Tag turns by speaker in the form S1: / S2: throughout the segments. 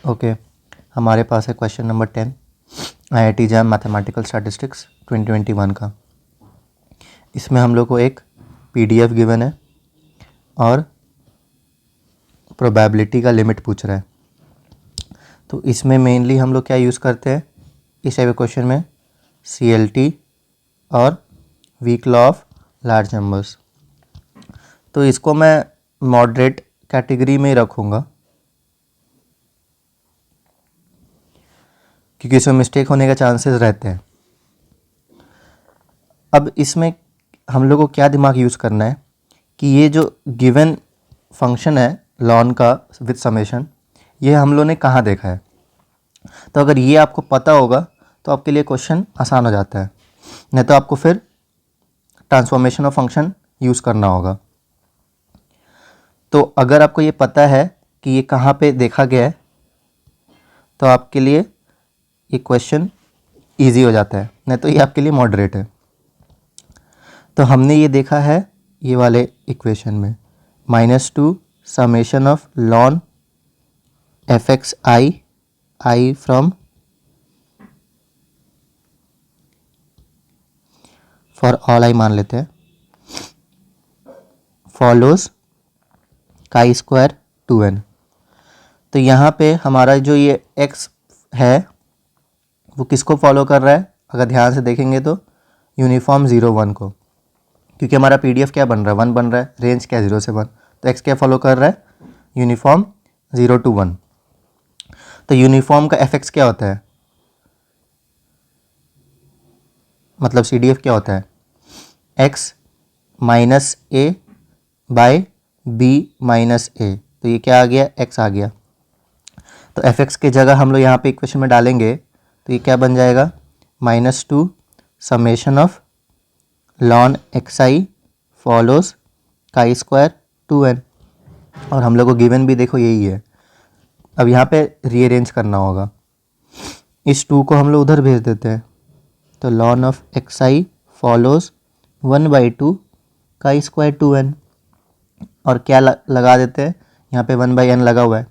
S1: Okay हमारे पास है question number 10 IIT jam mathematical statistics 2021 का। इसमें हम लोग को एक PDF गिवन है और प्रोबेबिलिटी का लिमिट पूछ रहा है। तो इसमें मेनली हम लोग क्या यूज़ करते हैं इस टाइप क्वेश्चन में, CLT और weak law of large numbers. तो इसको मैं मॉडरेट कैटेगरी में ही रखूँगा क्योंकि इसमें मिस्टेक होने का चांसेस रहते हैं। अब इसमें हम लोग को क्या दिमाग यूज़ करना है कि ये जो गिवन फंक्शन है लॉन का विद समेशन, ये हम लोग ने कहाँ देखा है। तो अगर ये आपको पता होगा तो आपके लिए क्वेश्चन आसान हो जाता है, नहीं तो आपको फिर ट्रांसफॉर्मेशन ऑफ फंक्शन यूज़ करना होगा। तो अगर आपको ये पता है कि ये कहाँ पे देखा गया है तो आपके लिए ये क्वेश्चन ईजी हो जाता है, नहीं तो ये आपके लिए मॉडरेट है। तो हमने ये देखा है ये वाले इक्वेशन में -2 summation of lawn fx i from for all i मान लेते हैं फॉलोज काई स्क्वायर 2n। तो यहाँ पे हमारा जो ये x है वो किसको फॉलो कर रहा है, अगर ध्यान से देखेंगे तो यूनिफॉर्म 0 1 को, क्योंकि हमारा PDF क्या बन रहा है 1 बन रहा है, रेंज क्या 0 से 1, तो x क्या फॉलो कर रहा है यूनिफॉर्म 0 to 1। तो यूनिफॉर्म का fx क्या होता है, मतलब CDF क्या होता है x minus a by b minus a। तो ये क्या आ गया x आ गया। तो fx की जगह हम लोग यहाँ पे इक्वेशन में डालेंगे तो ये क्या बन जाएगा -2 summation of lawn xi follows chi square 2n। और हम लोग को गिवन भी देखो यही है। अब यहाँ पे रीअरेंज करना होगा, इस 2 को हम लोग उधर भेज देते हैं। तो lawn of xi follows 1/2 chi square 2n और क्या लगा देते हैं यहाँ पे 1/n लगा हुआ है।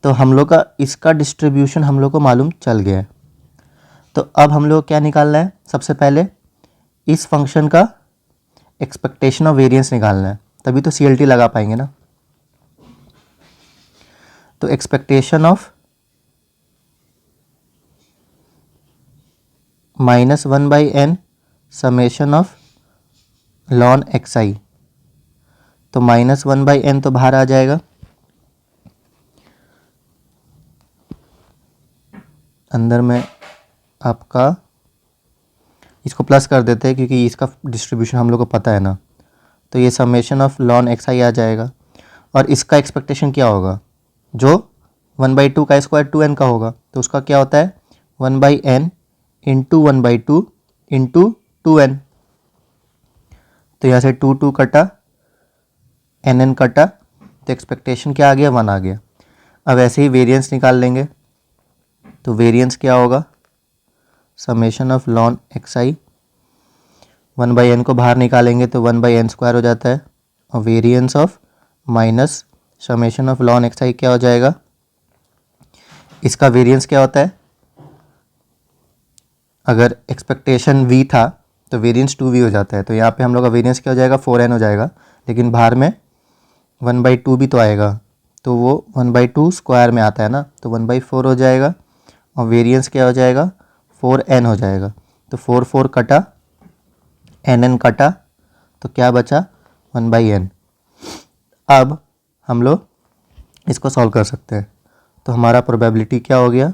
S1: तो हम लोग का इसका डिस्ट्रीब्यूशन हम लोग को मालूम चल गया है। तो अब हम लोग क्या निकालना है, सबसे पहले इस फंक्शन का एक्सपेक्टेशन ऑफ वेरिएंस निकालना है, तभी तो CLT लगा पाएंगे ना। तो expectation of -1/n summation of lawn xi, तो -1/n तो बाहर आ जाएगा, अंदर में आपका इसको प्लस कर देते हैं क्योंकि इसका डिस्ट्रीब्यूशन हम लोग को पता है ना। तो ये समेशन ऑफ लॉन xi आ जाएगा और इसका एक्सपेक्टेशन क्या होगा जो 1/2 का स्क्वायर 2n का होगा, तो उसका क्या होता है 1/n इंटू 1/2 इंटू 2n। तो यहाँ से 2 कटा nn कटा, तो एक्सपेक्टेशन क्या आ गया 1 आ गया। अब ऐसे ही वेरिएंस निकाल लेंगे। तो वेरिएंस क्या होगा summation of lawn xi, 1/n को बाहर निकालेंगे तो 1/n स्क्वायर हो जाता है और variance of minus summation of lawn xi क्या हो जाएगा, इसका वेरिएंस क्या होता है, अगर एक्सपेक्टेशन v था तो वेरिएंस 2v हो जाता है। तो यहाँ पे हम लोग का वेरिएंस क्या हो जाएगा 4n हो जाएगा, लेकिन बाहर में 1/2 भी तो आएगा तो वो 1/2 स्क्वायर में आता है ना, तो 1/4 हो जाएगा और वेरिएंस क्या हो जाएगा 4n हो जाएगा। तो 4 कटा nn कटा, तो क्या बचा 1/n। अब हम लोग इसको सॉल्व कर सकते हैं। तो हमारा प्रोबेबिलिटी क्या हो गया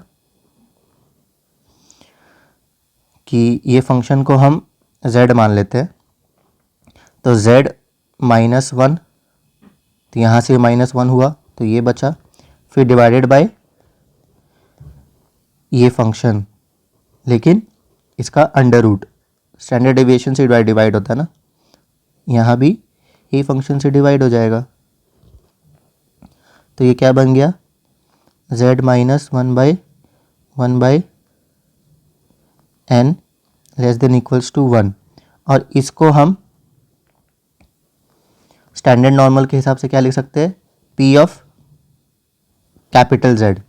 S1: कि ये फंक्शन को हम z मान लेते हैं। तो z -1, तो यहाँ से -1 हुआ तो ये बचा, फिर डिवाइडेड बाय ये फंक्शन, लेकिन इसका अंडर रूट, स्टैंडर्ड डेविएशन से डिवाइड होता है ना, यहाँ भी ये फंक्शन से डिवाइड हो जाएगा। तो ये क्या बन गया z -1/n less than equals to 1। और इसको हम स्टैंडर्ड नॉर्मल के हिसाब से क्या लिख सकते हैं, p of capital Z,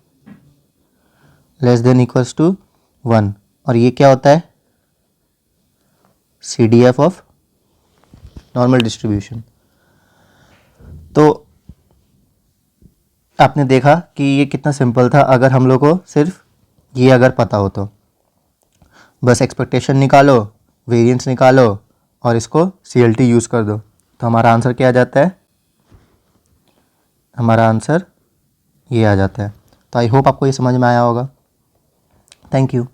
S1: less than equals to 1, और ये क्या होता है, CDF ऑफ नॉर्मल डिस्ट्रीब्यूशन। तो आपने देखा कि ये कितना सिंपल था अगर हम लोग को सिर्फ ये अगर पता हो तो। बस एक्सपेक्टेशन निकालो, वेरिएंस निकालो और इसको CLT यूज़ कर दो, तो हमारा आंसर क्या आ जाता है, हमारा आंसर ये आ जाता है। तो आई होप आपको ये समझ में आया होगा। Thank you.